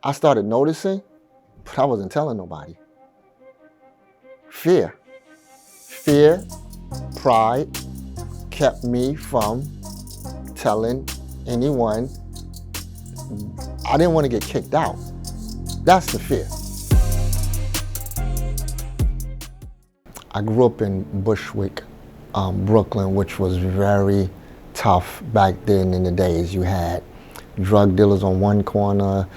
I started noticing, but I wasn't telling nobody. Fear, pride kept me from telling anyone. I didn't want to get kicked out. That's the fear. I grew up in Bushwick, Brooklyn, which was very tough back then in the days. You had drug dealers on one corner,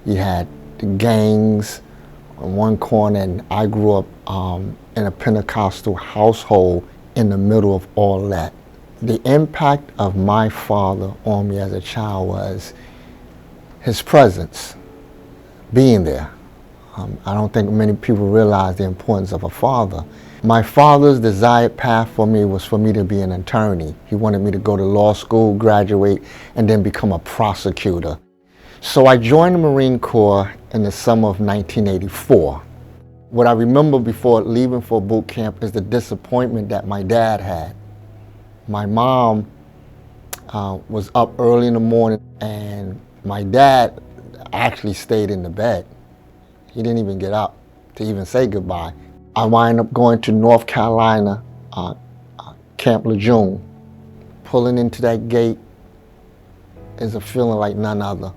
you had the gangs on one corner, and I grew up in a Pentecostal household in the middle of all that. The impact of my father on me as a child was his presence, being there. I don't think many people realize the importance of a father. My father's desired path for me was for me to be an attorney. He wanted me to go to law school, graduate, and then become a prosecutor. So I joined the Marine Corps in the summer of 1984. What I remember before leaving for boot camp is the disappointment that my dad had. My mom was up early in the morning, and my dad actually stayed in the bed. He didn't even get up to even say goodbye. I wind up going to North Carolina, Camp Lejeune. Pulling into that gate is a feeling like none other.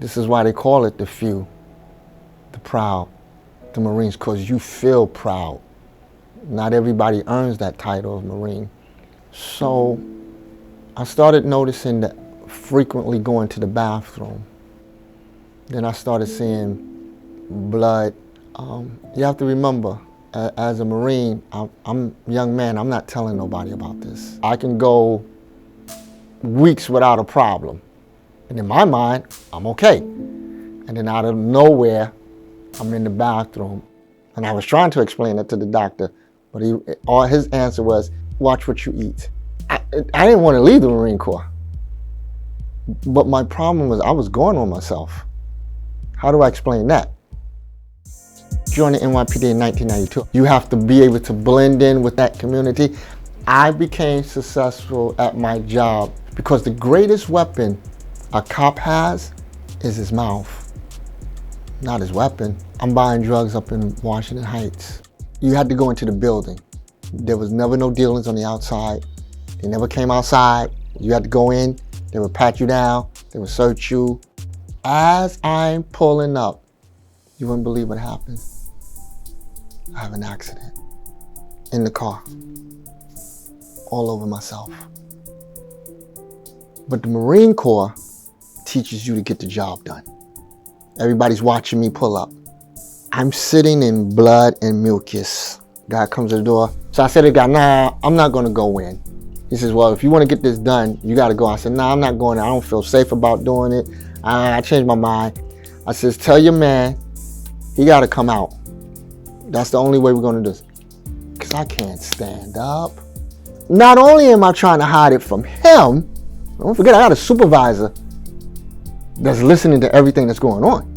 This is why they call it the few, the proud, the Marines, because you feel proud. Not everybody earns that title of Marine. So I started noticing that frequently going to the bathroom. Then I started seeing blood. You have to remember, as a Marine, I'm a young man, I'm not telling nobody about this. I can go weeks without a problem. And in my mind, I'm okay. And then out of nowhere, I'm in the bathroom. And I was trying to explain it to the doctor, but all his answer was, watch what you eat. I didn't want to leave the Marine Corps. But my problem was I was going on myself. How do I explain that? Joined the NYPD in 1992. You have to be able to blend in with that community. I became successful at my job because the greatest weapon a cop has is his mouth, not his weapon. I'm buying drugs up in Washington Heights. You had to go into the building. There was never no dealings on the outside. They never came outside. You had to go in, they would pat you down, they would search you. As I'm pulling up, you wouldn't believe what happened. I have an accident in the car, all over myself. But the Marine Corps teaches you to get the job done. Everybody's watching me pull up. I'm sitting in blood and mucus. Guy comes to the door. So I said to the guy, nah, I'm not gonna go in. He says, well, if you wanna get this done, you gotta go. I said, nah, I'm not going in. I don't feel safe about doing it. I changed my mind. I says, tell your man, he gotta come out. That's the only way we're gonna do this. Because I can't stand up. Not only am I trying to hide it from him, don't forget I got a supervisor that's listening to everything that's going on.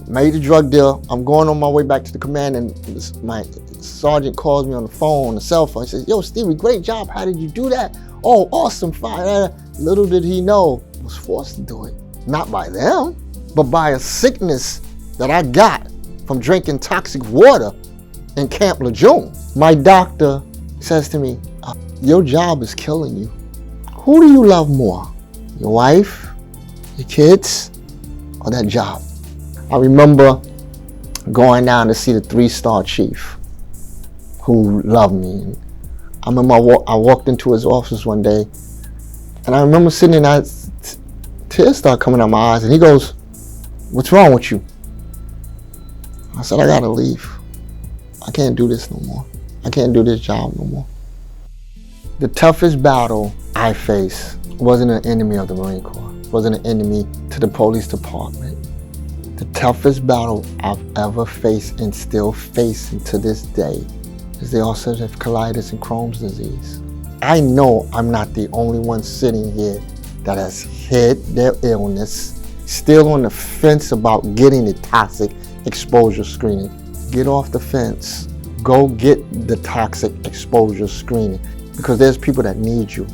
Made a drug deal. I'm going on my way back to the command, and my sergeant calls me on the phone, on the cell phone. He says, yo, Stevie, great job. How did you do that? Oh, awesome. Fine. Little did he know I was forced to do it. Not by them, but by a sickness that I got from drinking toxic water in Camp Lejeune. My doctor says to me, your job is killing you. Who do you love more? Your wife, your kids, or that job? I remember going down to see the 3-star chief who loved me. I remember I walked into his office one day, and I remember sitting there, tears started coming out my eyes, and he goes, what's wrong with you? I said, I gotta leave. I can't do this no more. I can't do this job no more. The toughest battle I faced wasn't an enemy of the Marine Corps, wasn't an enemy to the police department. The toughest battle I've ever faced and still facing to this day is the ulcerative colitis and Crohn's disease. I know I'm not the only one sitting here that has hid their illness, still on the fence about getting the toxic exposure screening. Get off the fence. Go get the toxic exposure screening, because there's people that need you.